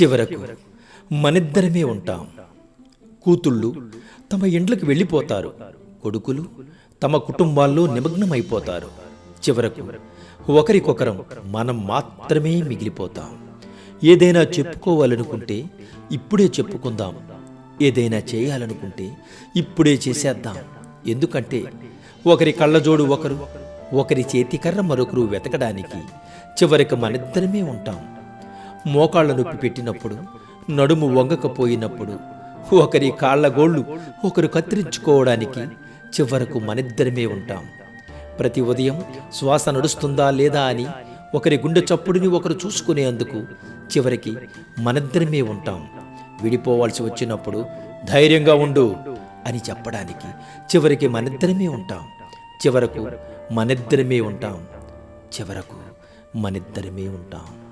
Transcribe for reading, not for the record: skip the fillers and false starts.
చివరకు మనిద్దరమే ఉంటాం. కూతుళ్ళు తమ ఇండ్లకు వెళ్ళిపోతారు. కొడుకులు తమ కుటుంబాల్లో నిమగ్నమైపోతారు. చివరకు ఒకరికొకరం మనం మాత్రమే మిగిలిపోతాం. ఏదైనా చెప్పుకోవాలనుకుంటే ఇప్పుడే చెప్పుకుందాం. ఏదైనా చేయాలనుకుంటే ఇప్పుడే చేసేద్దాం. ఎందుకంటే ఒకరి కళ్ళజోడు ఒకరు, ఒకరి చేతికర్ర మరొకరు వెతకడానికి చివరికి మనిద్దరమే ఉంటాం. మోకాళ్ళ నొప్పి పెట్టినప్పుడు, నడుము వంగకపోయినప్పుడు, ఒకరి కాళ్లగోళ్లు ఒకరు కత్తిరించుకోవడానికి చివరకు మనిద్దరమే ఉంటాం. ప్రతి ఉదయం శ్వాస నడుస్తుందా లేదా అని ఒకరి గుండె చప్పుడుని ఒకరు చూసుకునేందుకు చివరికి మనిద్దరమే ఉంటాం. విడిపోవాల్సి వచ్చినప్పుడు ధైర్యంగా ఉండు అని చెప్పడానికి చివరికి మనిద్దరమే ఉంటాం. చివరకు మనిద్దరమే ఉంటాం. చివరకు మనిద్దరమే ఉంటాం.